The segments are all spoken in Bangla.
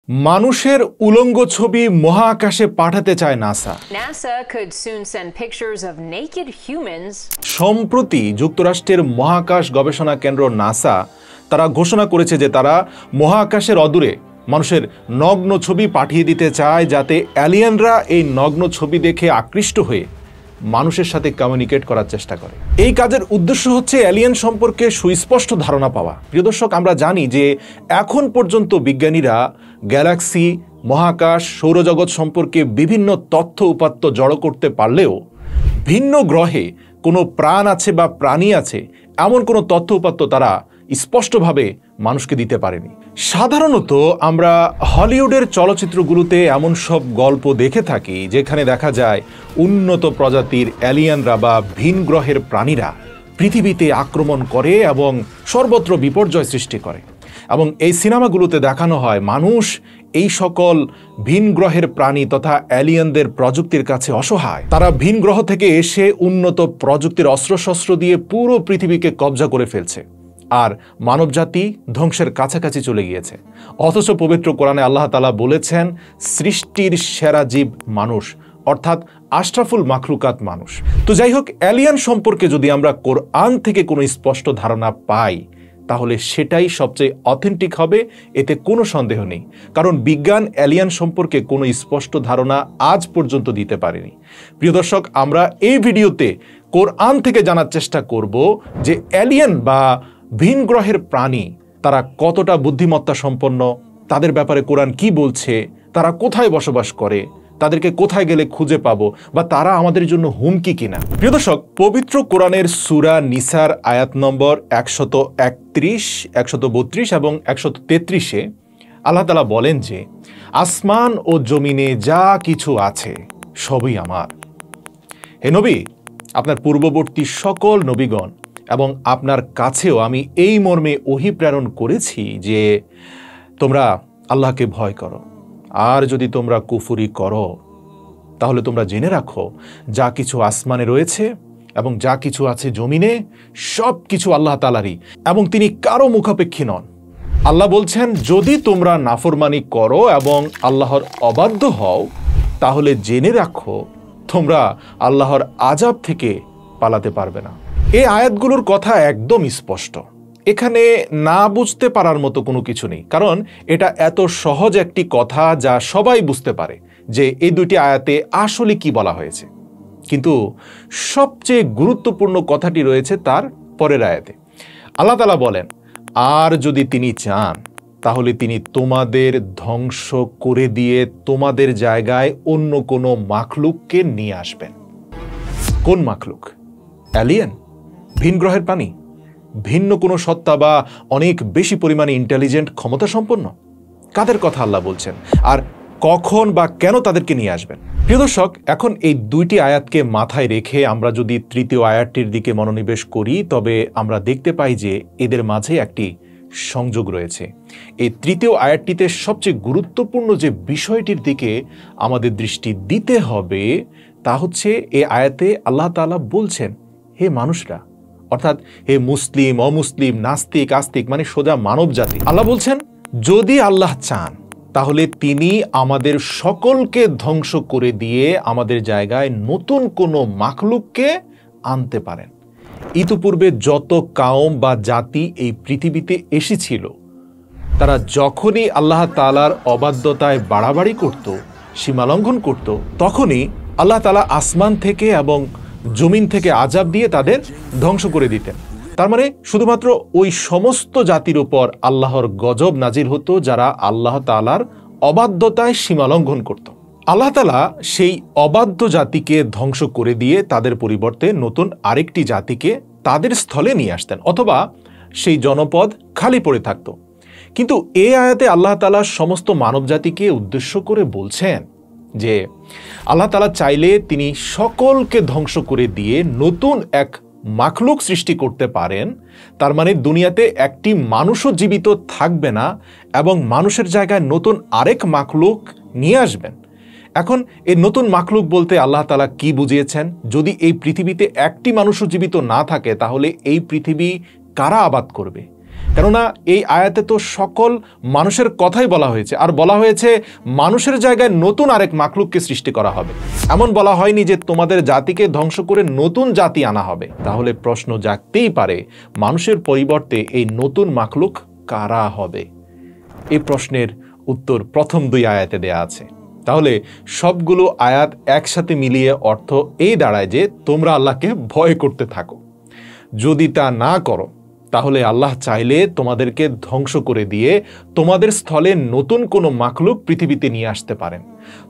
মানুষের উলঙ্গ ছবি মহাকাশে পাঠাতে চায় NASA. NASA could soon send pictures of naked humans. সম্প্রতি যুক্তরাষ্ট্রের মহাকাশ গবেষণা কেন্দ্র নাসা তারা ঘোষণা করেছে যে তারা মহাকাশের অদূরে মানুষের নগ্ন ছবি পাঠিয়ে দিতে চায়, যাতে এলিয়েনরা এই নগ্ন ছবি দেখে আকৃষ্ট হয়ে মানুষের সাথে কমিউনিকেট করার চেষ্টা করে। এই কাজের উদ্দেশ্য হচ্ছে এলিয়েন সম্পর্কে সুস্পষ্ট ধারণা পাওয়া। প্রিয় দর্শক, আমরা জানি যে এখন পর্যন্ত বিজ্ঞানীরা গ্যালাক্সি, মহাকাশ, সৌরজগৎ সম্পর্কে বিভিন্ন তথ্য উপাত্ত জড়ো করতে পারলেও ভিন্ন গ্রহে কোনো প্রাণ আছে বা প্রাণী আছে এমন কোনো তথ্য উপাত্ত তারা স্পষ্টভাবে মানুষকে দিতে পারেনি। সাধারণত আমরা হলিউডের চলচ্চিত্রগুলোতে এমন সব গল্প দেখে থাকি যেখানে দেখা যায় উন্নত প্রজাতির এলিয়েনরা বা ভিন গ্রহের প্রাণীরা পৃথিবীতে আক্রমণ করে এবং সর্বত্র বিপর্যয় সৃষ্টি করে, এবং এই সিনেমাগুলোতে দেখানো হয় মানুষ এই সকল ভিন গ্রহের প্রাণী তথা এলিয়েনদের প্রযুক্তির কাছে অসহায়। তারা ভিন গ্রহ থেকে এসে উন্নত প্রযুক্তির অস্ত্রশস্ত্র দিয়ে পুরো পৃথিবীকে কব্জা করে ফেলছে, আর মানবজাতি ধ্বংসের কাছাকাছি চলে গিয়েছে। অথচ পবিত্র কোরআনে আল্লাহ তাআলা বলেছেন সৃষ্টির সেরা জীব মানুষ, অর্থাৎ আশরাফুল মাখলুকাত মানুষ। তো যাই হোক, এলিয়েন সম্পর্কে যদি আমরা কোরআন থেকে কোনো স্পষ্ট ধারণা পাই তাহলে সেটাই সবচেয়ে অথেন্টিক হবে, এতে কোনো সন্দেহ নেই। কারণ বিজ্ঞান এলিয়েন সম্পর্কে কোনো স্পষ্ট ধারণা আজ পর্যন্ত দিতে পারেনি। প্রিয় দর্শক, আমরা এই ভিডিওতে কোরআন থেকে জানার চেষ্টা করব যে এলিয়েন বা ভিন গ্রহের প্রাণী তারা কতটা বুদ্ধিমত্তা সম্পন্ন, তাদের ব্যাপারে কোরআন কি বলছে, তারা কোথায় বসবাস করে, তাদেরকে কোথায় গেলে খুঁজে পাবো, বা তারা আমাদের জন্য হুমকি কিনা। প্রিয় দর্শক, পবিত্র কোরআনের সূরা নিসার আয়াত নম্বর 131, 132 এবং 133-এ আল্লাহ তাআলা বলেন যে আসমান ও জমিনে যা কিছু আছে সবই আমার। হে নবী, আপনার পূর্ববর্তী সকল নবীগণ এবং আপনার কাছেও আমি এই মর্মে ওহী প্রেরণ করেছি যে তোমরা আল্লাহকে ভয় করো, আর যদি তোমরা কুফরি করো তাহলে তোমরা জেনে রাখো যা কিছু আসমানে রয়েছে এবং যা কিছু আছে জমিনে সব কিছু আল্লাহ তাআলারই, এবং তিনি কারো মুখাপেক্ষী নন। আল্লাহ বলছেন, যদি তোমরা নাফরমানি করো এবং আল্লাহর অবাধ্য হও তাহলে জেনে রাখো তোমরা আল্লাহর আযাব থেকে পালাতে পারবে না। এই আয়াতগুলোর কথা একদম স্পষ্ট, এখানে না বুঝতে পারার মতো কোনো কিছু নেই, কারণ এটা এত সহজ একটি কথা যা সবাই বুঝতে পারে যে এই দুটি আয়াতে আসলে কি বলা হয়েছে। কিন্তু সবচেয়ে গুরুত্বপূর্ণ কথাটি রয়েছে তার পরের আয়াতে। আল্লাহ তাআলা বলেন, আর যদি তিনি চান তাহলে তিনি তোমাদের ধ্বংস করে দিয়ে তোমাদের জায়গায় অন্য কোনো মাখলুককে নিয়ে আসবেন। কোন মাখলুক? এলিয়েন, ভিন গ্রহের প্রাণী, ভিন্ন কোনো সত্তা বা অনেক বেশি পরিমাণে ইন্টেলিজেন্ট, ক্ষমতা সম্পন্ন? কাদের কথা আল্লাহ বলছেন, আর কখন বা কেন তাদেরকে নিয়ে আসবেন? প্রিয় দর্শক, এখন এই দুইটি আয়াতকে মাথায় রেখে আমরা যদি তৃতীয় আয়াতটির দিকে মনোনিবেশ করি তবে আমরা দেখতে পাই যে এদের মাঝে একটি সংযোগ রয়েছে। এই তৃতীয় আয়াতটিতে সবচেয়ে গুরুত্বপূর্ণ যে বিষয়টির দিকে আমাদের দৃষ্টি দিতে হবে তা হচ্ছে এই আয়াতে আল্লাহ তাআলা বলছেন, হে মানুষরা, অর্থাৎ হে মুসলিম, অমুসলিম, নাস্তিক, আস্তিক, মানে সোজা মানব জাতি, আল্লাহ বলছেন যদি আল্লাহ চান তাহলে তিনি আমাদের সকলকে ধ্বংস করে দিয়ে আমাদের জায়গায় নতুন কোনো মাখলুককে আনতে পারেন। ইতিপূর্বে যত কাওম বা জাতি এই পৃথিবীতে এসেছিল তারা যখনই আল্লাহ তাআলার অবাধ্যতায় বাড়াবাড়ি করত, সীমালঙ্ঘন করত, তখনই আল্লাহ তাআলা আসমান থেকে এবং জমিন থেকে আযাব দিয়ে তাদের ধ্বংস করে দিতেন। তার মানে শুধুমাত্র ওই সমস্ত জাতির উপর আল্লাহর গজব নাজিল হতো যারা আল্লাহ তাআলার অবাধ্যতায় সীমালঙ্ঘন করত। আল্লাহ তাআলা সেই অবাধ্য জাতিকে ধ্বংস করে দিয়ে তাদের পরিবর্তে নতুন আরেকটি জাতিকে তাদের স্থলে নিয়ে আসতেন, অথবা সেই জনপদ খালি পড়ে থাকত। কিন্তু এই আয়াতে আল্লাহ তাআলা সমস্ত মানব জাতিকে উদ্দেশ্য করে বলছেন যে আল্লাহ তাআলা চাইলে তিনি সকলকে ধ্বংস করে দিয়ে নতুন এক মাখলুক সৃষ্টি করতে পারেন। তার মানে দুনিয়াতে একটি মানুষও জীবিত থাকবে না এবং মানুষের জায়গায় নতুন আরেক মাখলুক নিয়ে আসবেন। এখন এই নতুন মাখলুক বলতে আল্লাহ তাআলা কি বুঝিয়েছেন? যদি এই পৃথিবীতে একটি মানুষও জীবিত না থাকে তাহলে এই পৃথিবী কারা আবাদ করবে? কেননা এই আয়াতে তো সকল মানুষের কথাই বলা হয়েছে, আর বলা হয়েছে মানুষের জায়গায় নতুন আরেক মাখলুককে সৃষ্টি করা হবে। এমন বলা হয়নি যে তোমাদের জাতিকে ধ্বংস করে নতুন জাতি আনা হবে। তাহলে প্রশ্ন জাগতেই পারে, মানুষের পরিবর্তে এই নতুন মাখলুক কারা হবে? এই প্রশ্নের উত্তর প্রথম 2 আয়াতে দেয়া আছে। তাহলে সবগুলো আয়াত একসাথে মিলিয়ে অর্থ এই দাঁড়ায় যে তোমরা আল্লাহকে ভয় করতে থাকো। যদি তা না করো তাহলে আল্লাহ চাইলে তোমাদেরকে ধ্বংস করে দিয়ে তোমাদের স্থলে নতুন কোনো মাখলুক পৃথিবীতে নিয়ে আসতে পারেন।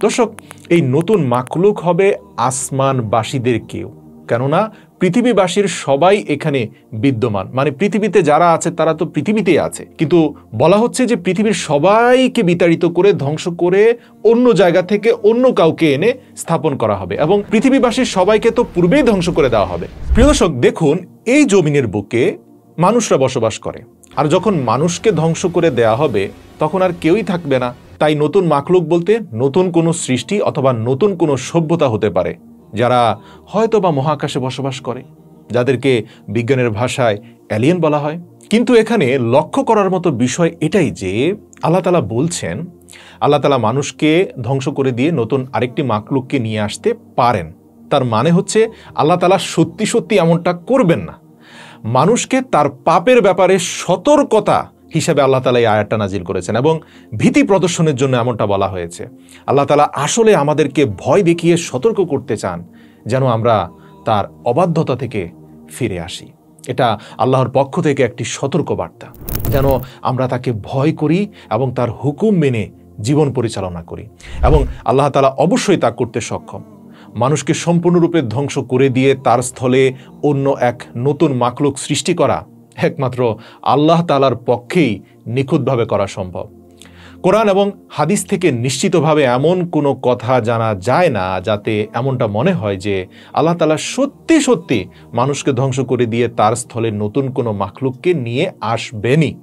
দর্শক, এই নতুন মাখলুক হবে আসমানবাসীদের কেউ, কেননা পৃথিবীবাসীর সবাই এখানে বিদ্যমান, মানে পৃথিবীতে যারা আছে তারা তো পৃথিবীতেই আছে, কিন্তু বলা হচ্ছে যে পৃথিবীর সবাইকে বিতাড়িত করে ধ্বংস করে অন্য জায়গা থেকে অন্য কাউকে এনে স্থাপন করা হবে, এবং পৃথিবীবাসীর সবাইকে তো পূর্বেই ধ্বংস করে দেওয়া হবে। প্রিয় দর্শক, দেখুন এই জমিনের বুকে মানুষরা বসবাস করে, আর যখন মানুষকে ধ্বংস করে দেয়া হবে তখন আর কেউই থাকবে না। তাই নতুন মাখলুক বলতে নতুন কোনো সৃষ্টি অথবা নতুন কোনো সভ্যতা হতে পারে, যারা হয়তো বা মহাকাশে বসবাস করে, যাদেরকে বিজ্ঞানের ভাষায় এলিয়েন বলা হয়। কিন্তু এখানে লক্ষ্য করার মতো বিষয় এটাই যে আল্লাহ তাআলা বলছেন আল্লাহ তাআলা মানুষকে ধ্বংস করে দিয়ে নতুন আরেকটি মাখলুককে নিয়ে আসতে পারেন। তার মানে হচ্ছে আল্লাহ তাআলা সত্যি সত্যি এমনটা করবেন না। মানুষকে তার পাপের ব্যাপারে সতর্কতা হিসেবে আল্লাহ তাআলা এই আয়াতটা নাজিল করেছেন, এবং ভীতি প্রদর্শনের জন্য এমনটা বলা হয়েছে। আল্লাহ তাআলা আসলে আমাদেরকে ভয় দেখিয়ে সতর্ক করতে চান যেন আমরা তার অবাধ্যতা থেকে ফিরে আসি। এটা আল্লাহর পক্ষ থেকে একটি সতর্ক বার্তা, যেন আমরা তাকে ভয় করি এবং তার হুকুম মেনে জীবন পরিচালনা করি, এবং আল্লাহ তাআলা অবশ্যই তা করতে সক্ষম। মানুষকে সম্পূর্ণরূপে ধ্বংস করে দিয়ে তার স্থলে অন্য এক নতুন মাখলুক সৃষ্টি করা একমাত্র আল্লাহ তাআলার পক্ষেই নিখুঁতভাবে করা সম্ভব। কোরআন এবং হাদিস থেকে নিশ্চিতভাবে এমন কোনো কথা জানা যায় না যাতে এমনটা মনে হয় যে আল্লাহ তাআলা সত্যি সত্যি মানুষকে ধ্বংস করে দিয়ে তার স্থলে নতুন কোনো মাখলুককে নিয়ে আসবেনই।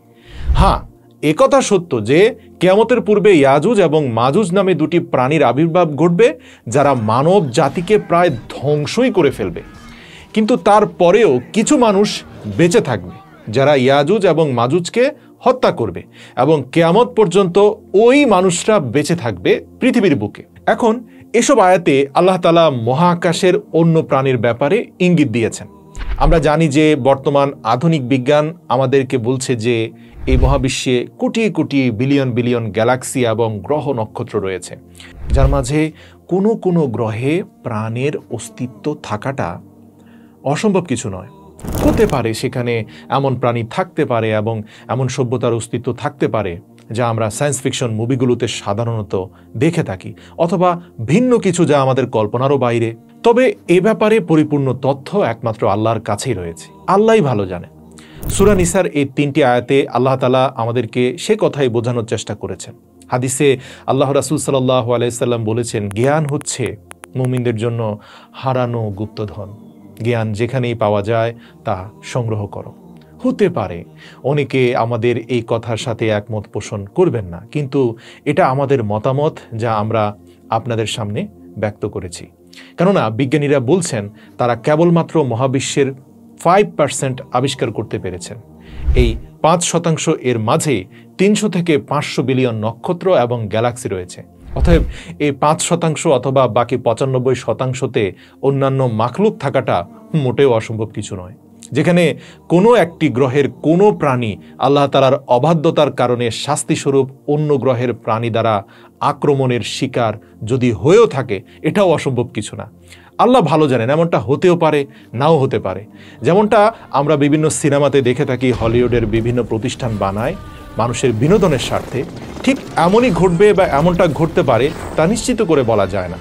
হ্যাঁ, একথা সত্য যে কিয়ামতের পূর্বে ইয়াজুজ এবং মাজুজ নামে 2টি প্রাণীর আবির্ভাব ঘটবে, যারা মানব জাতিকে প্রায় ধ্বংসই করে ফেলবে। কিন্তু তারপরেও কিছু মানুষ বেঁচে থাকবে, যারা ইয়াজুজ এবং মাজুজকে হত্যা করবে, এবং কিয়ামত পর্যন্ত ওই মানুষরা বেঁচে থাকবে পৃথিবীর বুকে। এখন এসব আয়াতে আল্লাহ তাআলা মহাকাশের অন্য প্রাণীর ব্যাপারে ইঙ্গিত দিয়েছেন। আমরা জানি যে বর্তমান আধুনিক বিজ্ঞান আমাদেরকে বলছে যে এই মহাবিশ্বে crore crore billion billion Galaxy এবং গ্রহ নক্ষত্র রয়েছে, যার মাঝে কোনো কোনো গ্রহে প্রাণের অস্তিত্ব থাকাটা অসম্ভব কিছু নয়। হতে পারে সেখানে এমন প্রাণী থাকতে পারে এবং এমন সভ্যতার অস্তিত্ব থাকতে পারে যা আমরা সায়েন্স ফিকশন মুভিগুলোতে সাধারণত দেখে থাকি, অথবা ভিন্ন কিছু যা আমাদের কল্পনারও বাইরে। তবে এ ব্যাপারে পরিপূর্ণ তথ্য একমাত্র আল্লাহর কাছেই রয়েছে, আল্লাহই ভালো জানে। সূরা নিসার এই 3টি আয়াতে আল্লাহ তাআলা আমাদেরকে সে কথাই বোঝানোর চেষ্টা করেছেন। হাদিসে আল্লাহ রাসূল সাল্লাল্লাহু আলাইহি সাল্লাম বলেছেন, জ্ঞান হচ্ছে মুমিনদের জন্য হারানো গুপ্তধন। জ্ঞান যেখানেই পাওয়া যায় তা সংগ্রহ করো। হতে পারে অনেকে আমাদের এই কথার সাথে একমত পোষণ করবেন না, কিন্তু এটা আমাদের মতামত যা আমরা আপনাদের সামনে ব্যক্ত করেছি। কেননা বিজ্ঞানীরা বলছেন তারা কেবলমাত্র মহাবিশ্বের 5% আবিষ্কার করতে পেরেছেন। এই 5% এর মাঝে 300 থেকে 500 বিলিয়ন নক্ষত্র এবং গ্যালাক্সি রয়েছে। অতএব এই 5% অথবা বাকি 95%তে অন্যান্য মাখলুক থাকাটা মোটেও অসম্ভব কিছু নয়। যেখানে কোনো একটি গ্রহের কোনো প্রাণী আল্লাহ তাআলার অবাধ্যতার কারণে শাস্তিস্বরূপ অন্য গ্রহের প্রাণী দ্বারা আক্রমণের শিকার যদি হয়েও থাকে, এটাও অসম্ভব কিছু না। আল্লাহ ভালো জানেন এমনটা হতেও পারে, নাও হতে পারে। যেমনটা আমরা বিভিন্ন সিনেমাতে দেখে থাকি, হলিউডের বিভিন্ন প্রতিষ্ঠান বানায় মানুষের বিনোদনের স্বার্থে, ঠিক এমনই ঘটবে বা এমনটা ঘটতে পারে তা নিশ্চিত করে বলা যায় না।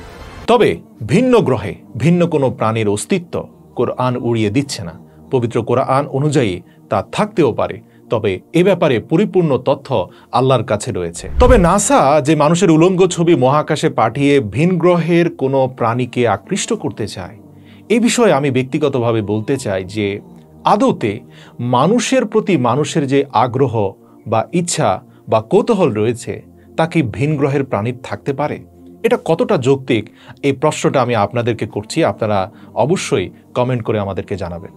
তবে ভিন্ন গ্রহে ভিন্ন কোনো প্রাণীর অস্তিত্ব কোরআন উড়িয়ে দিচ্ছে না। পবিত্র কোরআন অনুযায়ী তা থাকতেও পারে, তবে এ ব্যাপারে পরিপূর্ণ তথ্য আল্লাহর কাছে রয়েছে। তবে নাসা যে মানুষের উলঙ্গ ছবি মহাকাশে পাঠিয়ে ভিন গ্রহের কোনো প্রাণীকে আকৃষ্ট করতে চায়, এ বিষয়ে আমি ব্যক্তিগতভাবে বলতে চাই যে আদৌতে মানুষের প্রতি মানুষের যে আগ্রহ বা ইচ্ছা বা কৌতূহল রয়েছে তা কি ভিন গ্রহের প্রাণীর থাকতে পারে? এটা কতটা যৌক্তিক, এই প্রশ্নটা আমি আপনাদেরকে করছি। আপনারা অবশ্যই কমেন্ট করে আমাদেরকে জানাবেন।